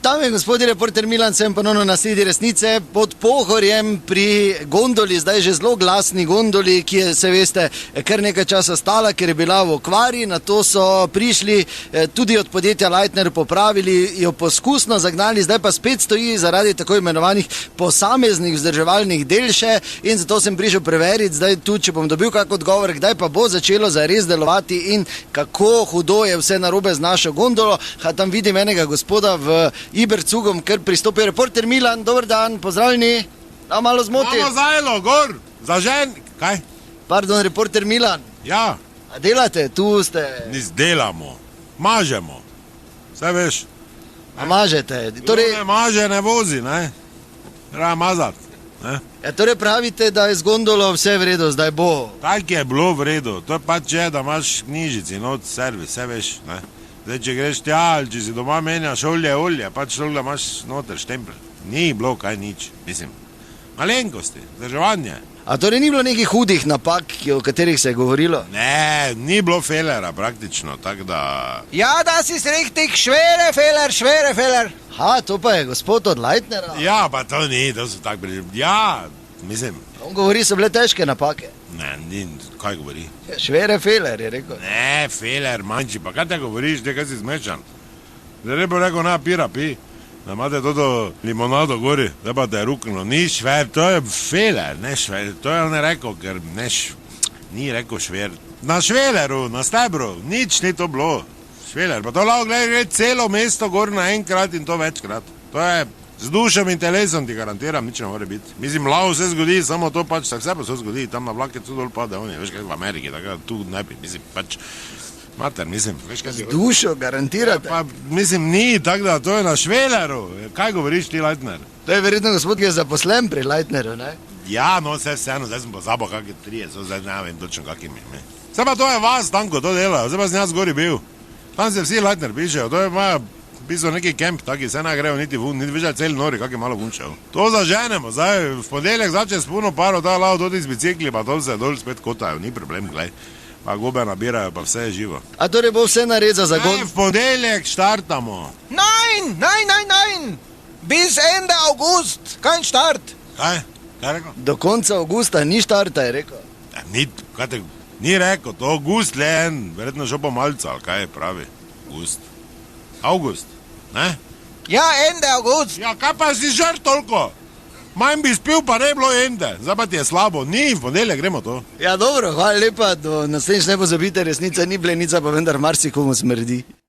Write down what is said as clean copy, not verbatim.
Dame in gospodje, reporter Milan, sem ponovno na sledi resnice pod Pohorjem pri gondoli, zdaj že zelo glasni gondoli, ki je, se veste, kar nekaj časa stala, ker je bila v okvari. Na to so prišli tudi od podjetja Leitner, popravili jo poskusno, zagnali, zdaj pa spet stoji zaradi tako imenovanih posameznih vzdrževalnih del še in zato sem prišel preveriti, zdaj tu, če bom dobil kak odgovor, kdaj pa bo začelo zares delovati in kako hudo je vse narobe z našo gondolo. Tam vidim enega gospoda v Ibercugom, ker pristopi reporter Milan. Dober dan, pozdravljeni. Da malo zmoti. Mamo zajelo, gor, zažen. Kaj? Pardon, reporter Milan. Ja. A delate, tu ste. Delamo, mažemo. Vse veš. A mažete. Torej... Ne maže, ne vozi, ne. Treba mazati. Ne? Ja, torej pravite, da je z gondolo vse v redu, zdaj bo. Tak je bilo v redu. To je pač je, da imaš knjižici, not servis, vse veš, ne. Zdaj, če greš tja, ali če si doma menjaš olje, pač toliko imaš noter štempel. Ni bilo kaj nič, mislim. Malenkosti, vzdrževanje. A torej ni bilo nekih hudih napak, o katerih se je govorilo? Ne, ni bilo felera praktično, tako da... Ja, da si richtig, švere feler. Ha, to pa je gospod od Leitnera. Ja, pa to ni, to so tako bili... Ja, mislim... On govori, so bile težke napake. Ne, ni, kaj govori? Švere feler, je rekel. Ne, feler, manjši, pa kaj te govoriš, te kaj si zmešan? Zdaj ne bo rekel, na, pira, pi. Da imate toto limonado gori, da pa te je ruknilo. Ni šver, to je feler, ne šver. To je on rekel, ker ni rekel šver. Na šveleru, na stebru, nič ni to bilo. Šveler, pa to lahko gre celo mesto gor naenkrat in to večkrat. To je z dušom in telesom, ti garantiram, nič ne more biti. Mislim, lao se zgodi, samo to pač, tak se pa se zgodi, tam na vlake tu dol pade, on je, veš kaj v Ameriki, tako tu ne bi, mislim, pač, mater, mislim, veš kaj si... Z dušo garantirate? Ja, pa, mislim, ni, tako da, to je na šveleru, kaj govoriš ti, Leitner? To je verjetno gospod, ki je zaposlen pri Leitneru, ne? Ja, no, vseeno, zdaj sem pozabo, kakve trije, so zdaj ne vem točno kakimi, ne. Zdaj pa to je vas, tanko, to dela, zdaj pa sem jaz gori bil. Tam se vsi Leitner pišejo, to je moja... Pisal neki kemp, taki se ne grejo niti vun, niti več celi nori, kak je malo vunčev. To zaženemo, zdaj v ponedeljek začne s puno paro, da lao dodi z bicikli, pa to se dol spet kotajo, ni problem, glej. Pa gobe nabirajo, pa vse je živo. A torej bo vse nared za zagon? Ne, v ponedeljek štartamo. Nein! Bis Ende August, kein Start. Kaj? Kaj rekel? Do konca avgusta ni štarta, je rekel. Ja, ni rekel, to August le en, verjetno šel pa malca, ali kaj pravi? August, ne? Ja, Ende August. Ja, kaj pa si žar toliko? Manj bi spil, pa ne bilo Ende. Zdaj pa ti je slabo. Ni, v ponedeljek gremo to. Ja, dobro, hvala lepa, do naslednjič ne pozabite, resnica ni blenica, pa vendar marsikomu smrdi.